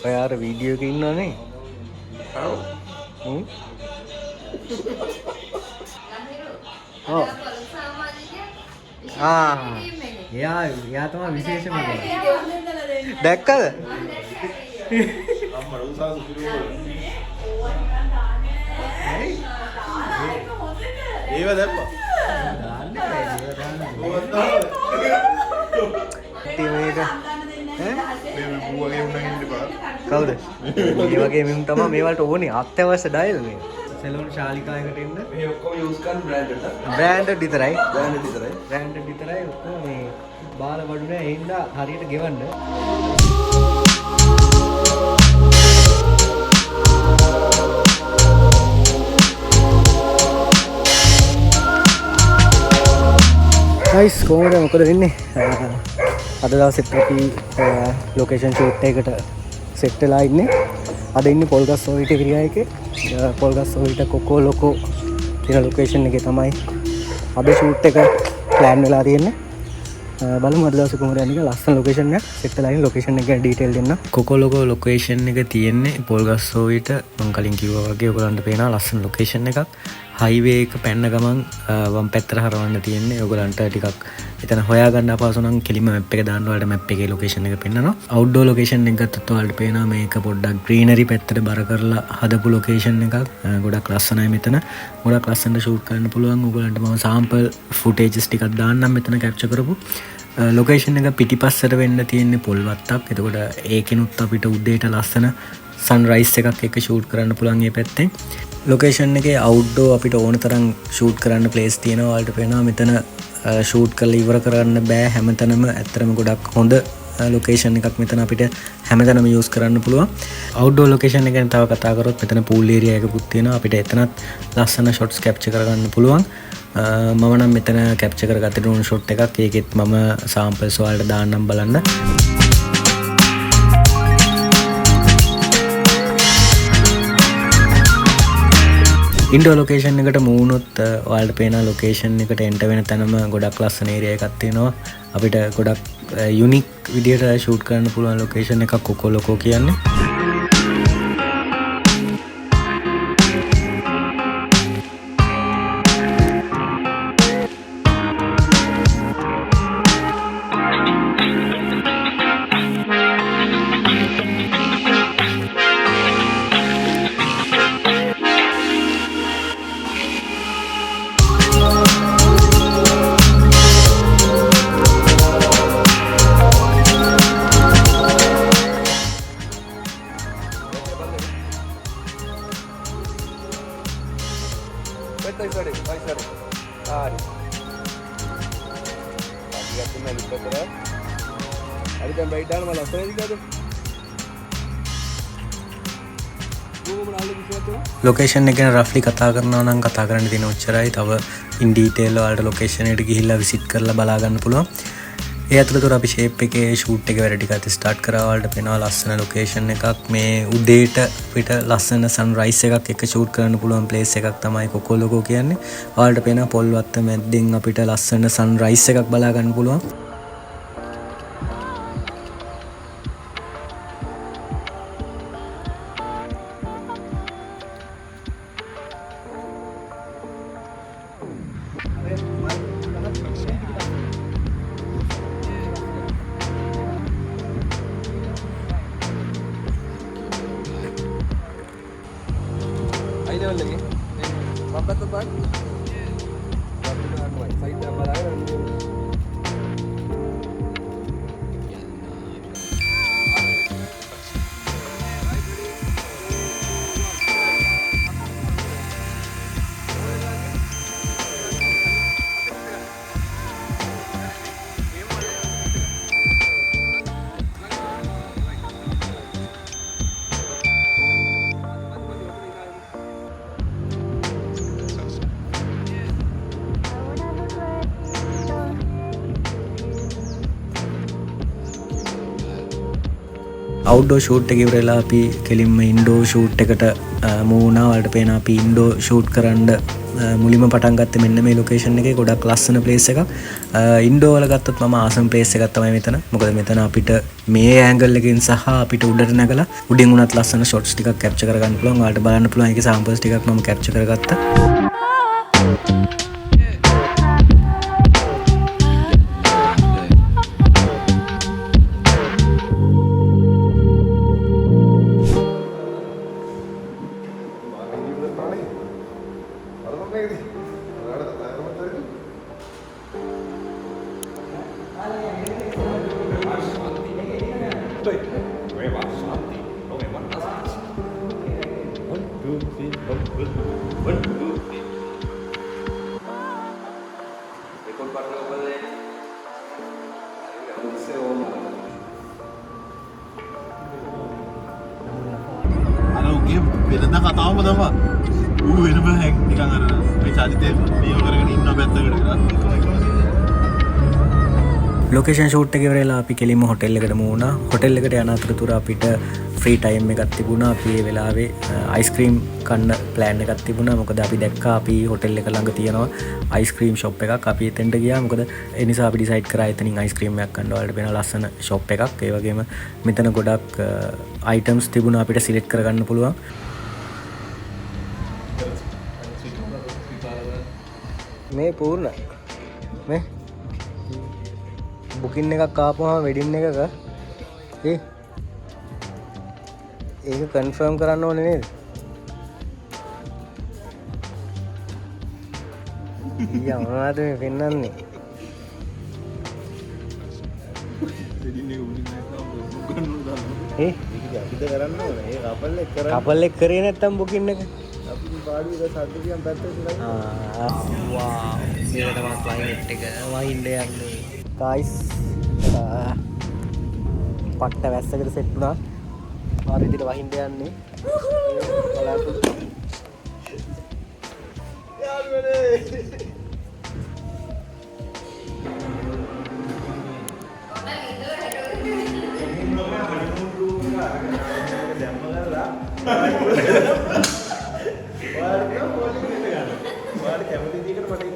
ඔයාර video එක ඉන්නවනේ. ඔව්. එයා තමයි විශේෂම කෙනා. දැක්කද? අම්මා උසාසු කිරුවෝ. ඒව දැම්මා. කවුද? මේ වගේ මෙම් තමයි මේ වලට ඕනේ අත්‍යවශ්‍ය ඩයල් මේ. සෙලෝන් ශාලිකායකට එන්න. මේ ඔක්කොම යූස් කරන බ්‍රෑන්ඩඩ් නා. බ්‍රෑන්ඩඩ් විතරයි. බ්‍රෑන්ඩඩ් විතරයි ඔක්කොම මේ බාල බඩු නෑ ඒ හින්දා හරියට ගෙවන්න. ගයිස් කොහොමද මොකද වෙන්නේ? අද දවසෙත් අපි ලොකේෂන් ෂූට් එකකට සෙට් වෙලා ඉන්නේ. අද ඉන්නේ පොල්ගස්සෝවිට ඒරියා එකේ. පොල්ගස්සෝවිට කොකොලොකෝ කියන ලොකේෂන් එකේ තමයි අද ෂූට් එක ප්ලෑන් වෙලා තියෙන්නේ. බලමු අද දවසේ කොහොමද යන්නේ කියලා. ලස්සන ලොකේෂන් එකක් සෙට් වෙලා ඉන්නේ. ලොකේෂන් එක ගැන ඩීටේල් දෙන්න. කොකොලොකෝ ලොකේෂන් එක තියෙන්නේ පොල්ගස්සෝවිට. මම කලින් කිව්වා වගේ ඔයගලන්ට පේනවා ලස්සන ලොකේෂන් එකක්. හයිවේ එක පැන්න ගමන් වම් පැත්තට හරවන්න තියෙන්නේ. ඔයගලන්ට ටිකක් එතන හොයාගන්න අපහසු නම් කෙලිම මැප් එක දාන්න ඔයාලට මැප් එකේ ලොකේෂන් එක පෙන්නනවා. අවුට්ඩෝර් ලොකේෂන් එක ගත්තොත් ඔයාලට පේනවා මේක පොඩ්ඩක් ග්‍රීනරි පැත්තට බර කරලා හදපු ලොකේෂන් එකක්. ගොඩක් ලස්සනයි මෙතන. ගොඩක් ලස්සනට ෂූට් කරන්න පුළුවන්. ඔයගලන්ට මම සාම්පල් ෆුටේජස් ටිකක් දාන්නම් මෙතන කැප්චර් කරපු. ලොකේෂන් එක පිටිපස්සට වෙන්න තියෙන්නේ පොල්වත්තක්. එතකොට ඒකිනුත් අපිට උදේට ලස්සන සන්රයිස් එකක් එක්ක ෂූට් කරන්න පුළුවන් මේ පැත්තෙන්. ලොකේෂන් එකේ අවුට්ඩෝර් අපිට ඕන තරම් ෂූට් කරන්න ප්ලේස් තියෙනවා. ඔයාලට පේනවා මෙතන ෂූට් කරලා ඉවර කරන්න බෑ හැමතැනම. ඇත්තටම ගොඩක් හොඳ ලොකේෂන් එකක් මෙතන අපිට හැමතැනම යූස් කරන්න පුළුවන්. අවුට්ඩෝර් ලොකේෂන් එක ගැන තව කතා කරොත් මෙතන පූල් ඒරියා එකකුත් තියෙනවා. අපිට එතනත් ලස්සන ෂොට්ස් කැප්චර් කරගන්න පුළුවන්. මම නම් මෙතන කැප්චර් කරගත්තේ ඩ්‍රෝන් ෂොට් එකක්. ඒකෙත් මම සාම්පල්ස් ඔයාලට දාන්නම් බලන්න. ඉන්ඩෝ ලොකේෂන් එකට මූණොත් ඔයාලට පේන ලොකේෂන් එකට එන්ටර් වෙන තැනම ගොඩක් ලස්සන ඒරියා එකක් තියෙනවා. අපිට ගොඩක් යුනික් විදියට ෂූට් කරන්න පුළුවන් ලොකේෂන් එකක් කොකොලොකෝ කියන්නේ. ලොකේෂන් එක ගැන රෆ්ලි කතා කරනවා නම් කතා කරන්න තියෙන ඔච්චරයි. තව ඉන් ඩීටේල් වලට ලොකේෂන් එකට ගිහිල්ලා විසිට් කරලා බලා ගන්න පුළුවන්. ඒ අතරතුර අපි ෂේප් එකේ ෂූට් එක වැඩ ටිකක් ස්ටාර්ට් කරා. වලට පේනවා ලස්සන ලොකේෂන් එකක්. මේ උදේට පිට ලස්සන සන්රයිස් එකක් එක ෂූට් කරන්න පුළුවන් ප්ලේස් එකක් තමයි කොකොලොකෝ කියන්නේ. වලට පේනවා පොල්වත්ත මැද්දෙන් අපිට ලස්සන සන්රයිස් එකක් බලා ගන්න පුළුවන්. අවුට්ඩෝර් ෂූට් එක ඉවරලා අපි කෙලින්ම ඉන්ඩෝර් ෂූට් එකට මූණා. වලට පේන අපි ඉන්ඩෝර් ෂූට් කරන්න මුලින්ම පටන් ගත්තේ මෙන්න මේ ලොකේෂන් එකේ ගොඩක් ලස්සන ප්ලේස් එකක්. ඉන්ඩෝර් වල ගත්තොත් මම ආසම් ප්ලේස් එකක් තමයි මෙතන. මොකද මෙතන අපිට මේ ඇන්ගල් එකකින් සහ අපිට උඩට නැගලා උඩින් උනත් ලස්සන ෂොට්ස් ටිකක් කැප්චර් කරගන්න පුළුවන්. ඔයාලට බලන්න පුළුවන් ඒකේ සැම්පල්ස් ටිකක් මම කැප්චර් කරගත්තා. වෙනද කතාවම තමයි ඌ වෙන බෑ නිකන් අර මේ චරිතේ නියම කරගෙන ඉන්න පැත්තකට කරා. ලොකේෂන් ෂූට් එක ඉවරලා අපි කෙලින්ම හොටෙල් එකටම වුණා. හොටෙල් එකට යන අතරතුර අපිට ෆ්‍රී ටයිම් එකක් තිබුණා. අපි ඒ වෙලාවේ අයිස්ක්‍රීම් කන්න ප්ලෑන් එකක් තිබුණා. මොකද අපි දැක්කා අපි හොටෙල් එක ළඟ තියෙනවා අයිස්ක්‍රීම් ෂොප් එකක්. අපි එතෙන්ට ගියා. මොකද ඒ නිසා අපි ඩිසයිඩ් කරා එතනින් අයිස්ක්‍රීම් එකක් ගන්න වලට වෙන ලස්සන ෂොප් එකක්. ඒ වගේම මෙතන ගොඩක් අයිටම්ස් තිබුණා අපිට සිලෙක්ට් කරගන්න පුළුවන්. මේ පූර්ණ මේ බුකින් එකක් ආපුවම වෙඩින් එකක ඒක කන්ෆර්ම් කරන්න ඕනේ නේද? ඊයා මොනවද මේ පෙන්වන්නේ? වෙඩින් එක උඩින් නැත්නම් ඒ අපිට කරන්න ඕනේ. ඒ කපල් එක කරා. කපල් එක කරේ නැත්තම් බුකින් එක. අපි පාඩුවේ සද්ද කියන පැත්තට වා මේක තමයි ක්ලයිමේට් එක වහින්න යන්නේ. ගයිස් පට්ට වැස්සකට සෙට් වුණා. ආර විදිහට වහින්න යන්නේ. බලාපොරොත්තු යාළුවනේ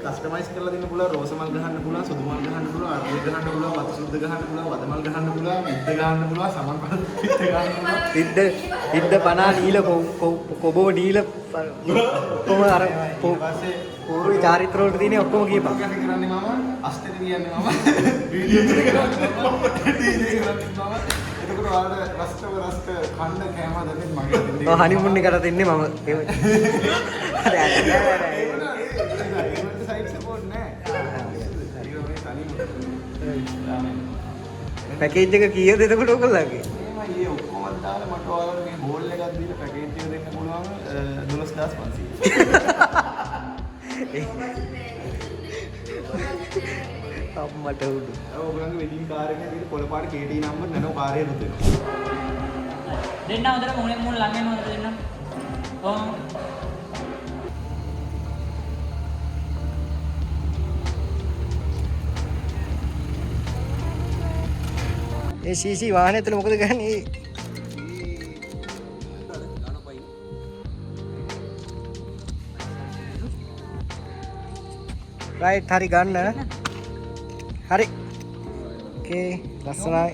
කස්ටමයිස් කරලා දෙන්න පුළුවන්. රෝස මල් ගහන්න පුළුවන්, සුදු මල් ගහන්න පුළුවන්, අර්ධ ගහන්න පුළුවන්, වතු සුද්ධ ගහන්න පුළුවන්, වද මල් ගහන්න පුළුවන්, ඉද්ද ගහන්න පුළුවන්, සමන් පහ පිට ගහන්න පුළුවන්. ඉද්ද පනා නීල කොබෝ නීල කොහොම අර පූර්ව චාරිත්‍ර වලට තියෙන ඔක්කොම කියපන්. මොකක්ද කරන්නේ මම? අස්තේ කියන්නේ මම වීඩියෝ එක කරන්නේ මම. එතකොට ඔයාලට රස්ට කන්න කෑම දෙන්නේ මගේ දෙන්නේ. ඔව් හනිමුන් එකට දෙන්නේ මම. පැකේජ් එක කීයද එතකොට ඔයගොල්ලන්ගේ? මේ ඔක්කොම දාලා මට ඔයාලට මේ හෝල් එකක් දීලා පැකේජ් එක දෙන්න පුළුවන් 12500. අම්මට උඩු. ඔයගොල්ලන්ගේ වෙඩින් කාර් එකේ තියෙන පොළපාට KT නම්බර් නැනෝ කාර්යය රුදෙනවා. දෙන්න හොඳට මුණ ළඟම හොඳට දෙන්න. ඔව්. ඒ සීසී වාහනේ ඇතුලේ මොකද ගන්නේ? රයිට් හරි ගන්න. හරි. ඕකේ ලස්සනයි.